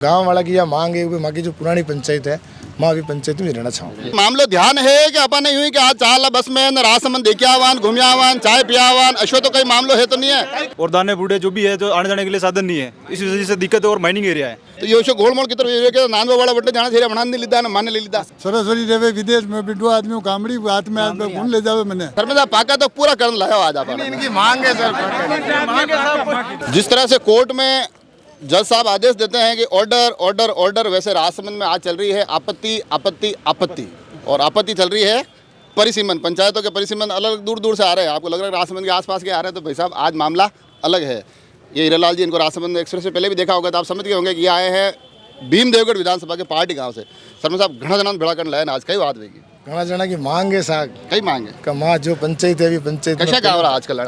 गांव वाला की यह मांग है कि माँ की जो पुरानी पंचायत है मैं अभी पंचायत में रहना चाहूँगा। मामलो ध्यान है कि अपन नहीं हुई कि आज चाल बस में न रासमन देखियावान घूमियावान चाय पियावान अशो तो कई मामलो है तो नहीं है। और दाने बूढ़े जो भी है जो आने जाने के लिए साधन नहीं है, इस वजह से दिक्कत है और माइनिंग एरिया है। तो ये शो गोलमोल की तरफ ये नानवा वाला बट्टे जाना चाहिए बना नहीं लीधा माने ले लीधा सरस्वती देवे विदेश में बिड्डू आदमी कामड़ी हाथ में हाथ में ले जावे मैंने सर में पाका तो पूरा कर लाया आज आप इनकी मांग है सर। जिस तरह से कोर्ट में जज साहब आदेश देते हैं कि ऑर्डर ऑर्डर ऑर्डर, वैसे राजसमंद में आज चल रही है आपत्ति आपत्ति आपत्ति और आपत्ति चल रही है परिसीमन। पंचायतों के परिसीमन अलग दूर दूर से आ रहे हैं। आपको लग रहा है राजसमंद के आसपास के आ रहे हैं, तो भाई साहब आज मामला अलग है। ये हीरालाल जी इनको राजसमंद एक्सप्रेस से पहले भी देखा होगा, तो आप समझ गए होंगे कि ये आए हैं भीमदेवगढ़ विधानसभा के पार्टी गाँव से। शर्मा साहब घना जना भिड़ा कर लाए आज कई बात होगी घना जना की मांग है साहब, कई मांग है का माँ जो पंचायत है अभी पंचायत कैसा क्या हो रहा है आजकल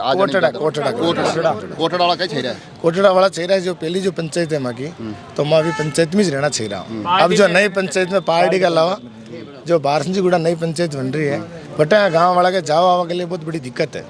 कोटड़ा कोटड़ा वाला क्या चाहिए है कोटड़ा वाला चेहरा है जो पहली जो पंचायत है माँ की, तो मैं अभी पंचायत में ही रहना चाह रहा हूँ। अब जो नई पंचायत में पार्टी के अलावा जो बारसंजीगुड़ा नई पंचायत बन रही है, बट गाँव वाला के जाओ आवा के लिए बहुत बड़ी दिक्कत है।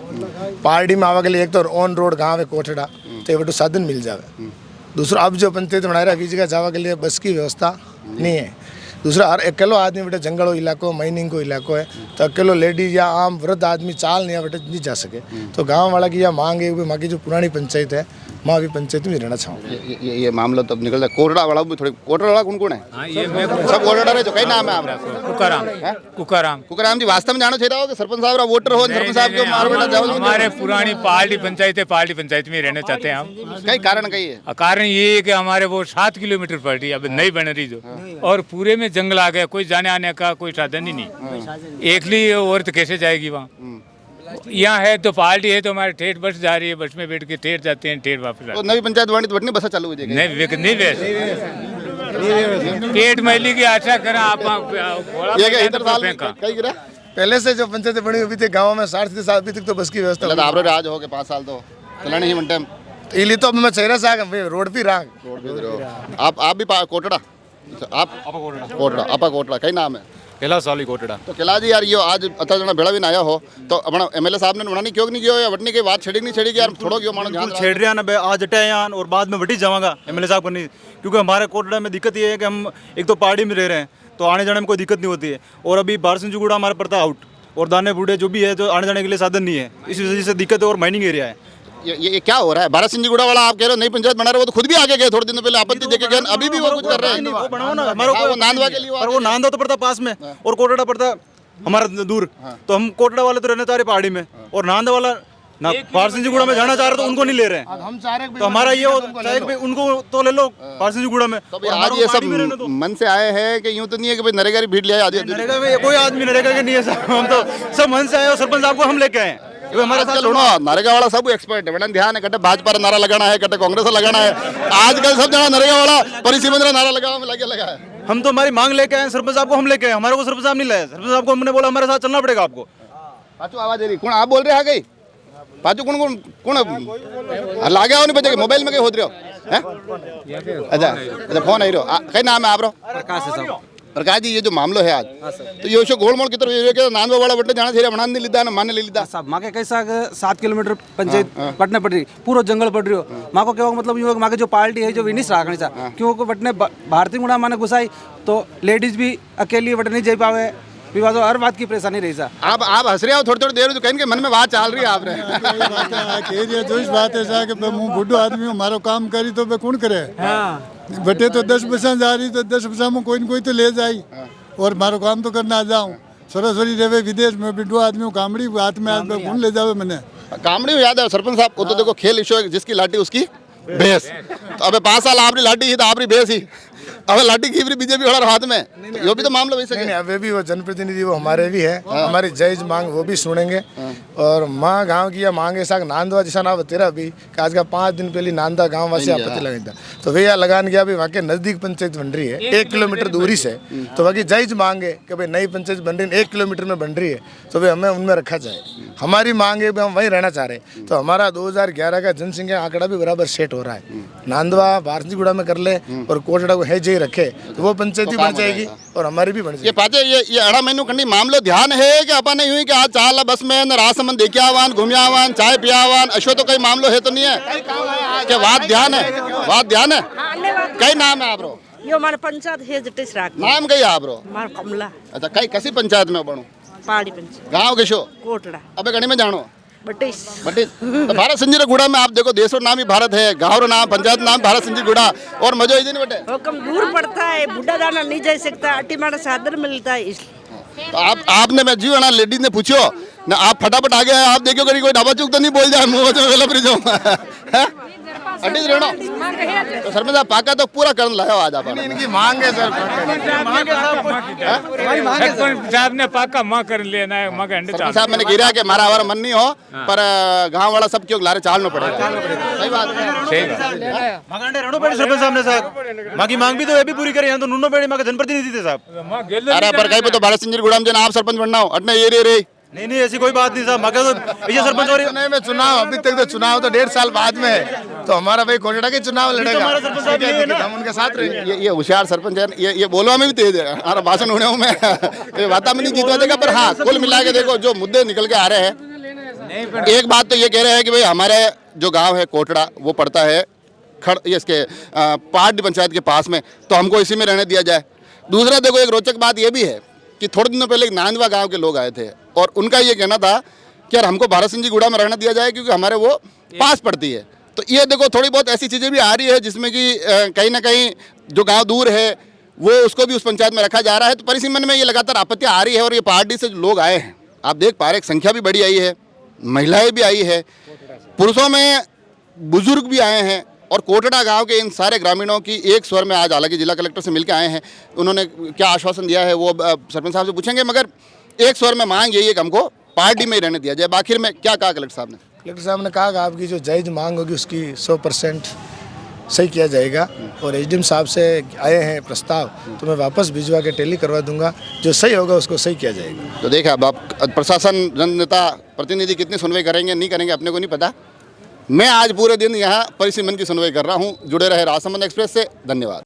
पार्टी में आवा के लिए एक तो ऑन रोड गाँव है कोटड़ा, तो ये साधन मिल जावे। दूसरा अब जो पंचायत बना रहा है बीच का जावा के लिए बस की व्यवस्था नहीं है। दूसरा हर अकेलो आदमी बेटे जंगलों इलाको माइनिंग को इलाको है, तो अकेलो लेडीज या आम वृद्ध आदमी चाल नहीं बेटे नहीं जा सके। तो गांव वाला की यह मांग है कि माँ की जो पुरानी पंचायत है मैं अभी पंचायत में रहना चाहूँगा। ये मामला तो निकल जाए। कोटड़ा वाला भी थोड़ी कोटड़ा वाला कौन कौन है? हाँ, ये मैं सब कोटड़ा है जो कई नाम है आपका? कुकाराम जी वास्तव में जानो चाहिए हो कि सरपंच साहब वोटर हो, सरपंच साहब के मार बेटा जाओ। हमारे पुरानी पार्टी पंचायत में रहना चाहते हैं हम। कई कारण कई है। कारण ये है कि हमारे वो 7 किलोमीटर पड़ रही है, अब नहीं बन रही जो, और पूरे में जंगल आ गया, कोई जाने आने का कोई साधन ही नहीं। एकली औरत कैसे जाएगी वहाँ? यहाँ है तो पार्टी है तो हमारे ठेठ बस जा रही है, बस में बैठ के ठेठ जाते हैं, ठेठ वापस आते तो नवी पंचायत बनी तो बटनी बसा चालू हो जाएगी। नहीं पेट मैली की आशा करें आप ये क्या इधर साल कई गिरा पहले से जो पंचायत बनी हुई थी गाँव में 60 साल अभी तक तो बस की व्यवस्था आप राज हो गए 5 साल तो चलाने ही मंटे इली तो अब मैं चेहरा से आगे रोड पे रहा। आप भी कोटड़ा आप कोटड़ा आपा कोटड़ा कई नाम है? कैला साली कोटड़ा। तो कैला जी यार ये आज अता जना भेड़ा भी ना आया हो तो अपना एमएलए साहब ने बनानी क्यों नहीं किया या वटनी की बात छेड़ी नहीं छेड़ी यार थोड़ा क्यों मानो ध्यान छेड़ रहा ना आज अटे यान और बाद में वटी जाऊंगा एमएलए साहब को नहीं, क्योंकि हमारे कोटड़ा में दिक्कत ये है कि हम एक तो पहाड़ी में रह रहे हैं तो आने जाने में कोई दिक्कत नहीं होती है, और अभी बारसंजीगुड़ा हमारा पड़ता है आउट, और दाने बूढ़े जो भी है जो आने जाने के लिए साधन नहीं है, इस वजह से दिक्कत है और माइनिंग एरिया है। ये क्या हो रहा है? बारसंजीगुड़ा वाला आप कह रहे हो नई पंचायत बना रहे हो, तो खुद भी आगे गए थोड़े दिन पहले आपत्ति देके गए, अभी भी वो कुछ कर रहे हैं। वो बनाओ ना हमारा को नांदवा के लिए पर वो नांदवा तो पड़ता पास में और कोटड़ा पड़ता हमारा दूर, तो हम कोटड़ा वाले तो रहने चाह रहे पहाड़ी में, और नांदवा वाला ना बारसंजीगुड़ा में जाना चाह रहे तो उनको नहीं ले रहे हैं। हम चाह रहे तो हमारा ये उनको तो ले लो बारसंजीगुड़ा में। तो आज ये सब मन से आए हैं कि यूं तो नहीं है कि भाई नरेगा की भीड़ लिया आदमी? नरेगा में कोई आदमी नरेगा के नहीं है, हम तो सब मन से आए और सरपंच साहब को हम लेके आए। हमारे साथ सुनो नरेगा वाला सब एक्सपर्ट है, ध्यान है कटे भाजपा नारा लगाना है, कटे कांग्रेस लगाना है, आजकल सब जना नरेगा वाला परिसीमन नारा लगा है। हम तो हमारी मांग लेके आए, सरपंच साहब को हम लेके आए, हमारे को सरपंच साहब नहीं लाए, सरपंच साहब को हमने बोला हमारे साथ चलना पड़ेगा आपको। पाचू आवाज दे रही कौन आप बोल रहे हैं? गई पाचू कौन कौन कौन लागे हो नहीं बचे मोबाइल में कहीं होत रहे हो? अच्छा फोन आई रहो कई नाम है आप? प्रकाश जी ये जो मामलो है आज तो ये शो गोलमोल की तरफ नानवा वाला बट्टे जाना चाहिए बना नहीं लीधा माने ले लीधा साहब माँ के कैसा 7 किलोमीटर पंचायत पटने पड़ रही, पूरा जंगल पड़ रही हो। माँ को क्या मतलब यूँ माँ की जो पार्टी है जो विनिश राखनी चाह क्योंकि बटने भारतीय गुणा माने घुसाई तो लेडीज भी अकेली बट नहीं जा पावे, विवाद हर बात की परेशानी रही सा। आप हंस रहे हो थोड़ी देर तो कहेंगे मन में बात चल रही है आपने जो इस बात है कि मैं बूढ़ो आदमी हूँ, हमारा काम करी तो मैं कौन करे। बटे तो 10 बसा जा रही तो 10 बसा में कोई न कोई तो ले जाई, और मारो काम तो करना आ जाऊँ। सरस्वती देवे विदेश में बिड्डू आदमी हूँ कामड़ी हाथ में हाथ में कौन ले जावे मैंने कामड़ी याद है सरपंच साहब को तो देखो खेल इशू है, जिसकी लाठी उसकी भैंस। तो अबे 5 साल आपरी लाठी ही तो आपरी भैंस ही, अब लाठी की बीजेपी वाला हाथ में, ये भी तो मामला वैसे नहीं अभी भी वो जनप्रतिनिधि वो हमारे भी है, हमारी जायज मांग वो भी सुनेंगे। और माँ गांव की यह मांग है साग नांदवा जैसा ना तेरा भी आज का 5 दिन पहले नांदा गांव वासी आपत्ति लगाई था, तो वे यहाँ लगान गया अभी वहाँ के नजदीक पंचायत बन रही है 1 किलोमीटर दूरी से, तो वहाँ की जायज मांग है कि भाई नई पंचायत बन रही है 1 किलोमीटर में बन रही है, तो वे हमें उनमें रखा जाए। हमारी मांग है हम वहीं रहना चाह रहे हैं, तो हमारा 2011 का जनसंख्या आंकड़ा भी बराबर सेट हो रहा है। नांदवा बारसंजीगुड़ा में कर ले और कोटड़ा को है जे रखे तो वो पंचायत भी बन जाएगी और हमारी भी बन जाएगी। ये पाचे ये अड़ा मैनू कंडी मामलो ध्यान है कि अपन नहीं हुई कि आज चाल बस में न रासमन देखियावान घूमियावान चाय पियावान अशो तो कई मामलो है तो नहीं है कि बात ध्यान है कई नाम है आप यो हमारे पंचायत है जटिस राख नाम कही आप रो हमारा कमला अच्छा कई कसी पंचायत में बणो पहाड़ी पंचायत गांव के शो कोटड़ा अबे गणी में जानो बटिस बट तो भारत संजीर गुड़ा में आप देखो देशो नाम ही भारत है गाँव रो नाम पंचायत नाम भारत संजीर गुड़ा और मजो ही नहीं बटे वो कम दूर पड़ता है बुढ़ा दाना नहीं जा सकता अटी मारा साधन मिलता है इसलिए तो आपने मैं जीव ना लेडीज ने पूछो ना आप फटाफट आ गए आप देखो कहीं कोई ढाबा चूक तो नहीं बोल जाए मुंह में वेला फ्री जाऊं अड्डी रेणो तो सरपंच साहब पाका तो पूरा करन लाया आज आप इनकी मांग है सर सरपंच साहब ने पाका माँ कर लेना है माँ का अंडे सरपंच साहब मैंने गिरा कि मारा हमारा मन नहीं हो पर गांव वाला सब क्यों लारे चालना पड़ेगा सही बात है सही बात मांगांडे रणो पेड़ी सरपंच साहब ने साहब माँ की मांग भी तो ये भी पूरी करे यहाँ तो नुनो पेड़ी माँ के जनप्रतिनिधि थे साहब अरे पर कहीं पे तो भारत संजीर गुड़ाम जन आप सरपंच बनना हो अटने ये रे नहीं ऐसी कोई बात नहीं साहब माँ का तो ये सरपंच और नहीं में चुनाव अभी तक तो चुनाव तो 1.5 साल बाद में है तो हमारा भाई कोटड़ा के चुनाव लड़ेगा हमारा सरपंच साहब ये है ना। हम उनके साथ रहेंगे ये होशियार सरपंच है ये बोलवा में भी तेज है हमारा भाषण होने में ये वाता में नहीं जीतवा देगा पर हाँ कुल मिला के देखो जो मुद्दे निकल के आ रहे हैं एक बात तो ये कह रहे हैं कि भाई हमारे जो गांव है कोटड़ा वो पड़ता है ये इसके पहाड़ी पंचायत के पास में तो हमको इसी में रहने दिया जाए। दूसरा देखो एक रोचक बात ये भी है कि थोड़े दिनों पहले एक नांदवा गांव के लोग आए थे और उनका ये कहना था कि यार हमको भारत सिंह जी गुड़ा में रहना दिया जाए क्योंकि हमारे वो पास पड़ती है। तो ये देखो थोड़ी बहुत ऐसी चीज़ें भी आ रही है जिसमें कि कहीं ना कहीं जो गांव दूर है वो उसको भी उस पंचायत में रखा जा रहा है। तो परिसीमन में ये लगातार आपत्तियाँ आ रही है और ये पहाड़ी से जो लोग आए हैं आप देख पा रहे हैं संख्या भी बड़ी आई है, महिलाएं भी आई है, पुरुषों में बुजुर्ग भी आए हैं और कोटड़ा गांव के इन सारे ग्रामीणों की एक स्वर में आज हालांकि जिला कलेक्टर से मिलकर आए हैं उन्होंने क्या आश्वासन दिया है वो सरपंच साहब से पूछेंगे मगर एक स्वर में मांग यही है कि हमको पार्टी में ही रहने दिया जाए। आखिर में क्या कहा कलेक्टर साहब ने? कलेक्टर साहब ने कहा कि आपकी जो जायज़ मांग होगी उसकी 100% सही किया जाएगा और एसडीएम साहब से आए हैं प्रस्ताव तो मैं वापस भिजवा के टैली करवा दूंगा, जो सही होगा उसको सही किया जाएगा। तो देखा अब आप प्रशासन जननेता प्रतिनिधि कितनी सुनवाई करेंगे नहीं करेंगे अपने को नहीं पता। मैं आज पूरे दिन यहाँ परिसीमन की सुनवाई कर रहा हूँ। जुड़े रहे राजसमंद एक्सप्रेस से, धन्यवाद।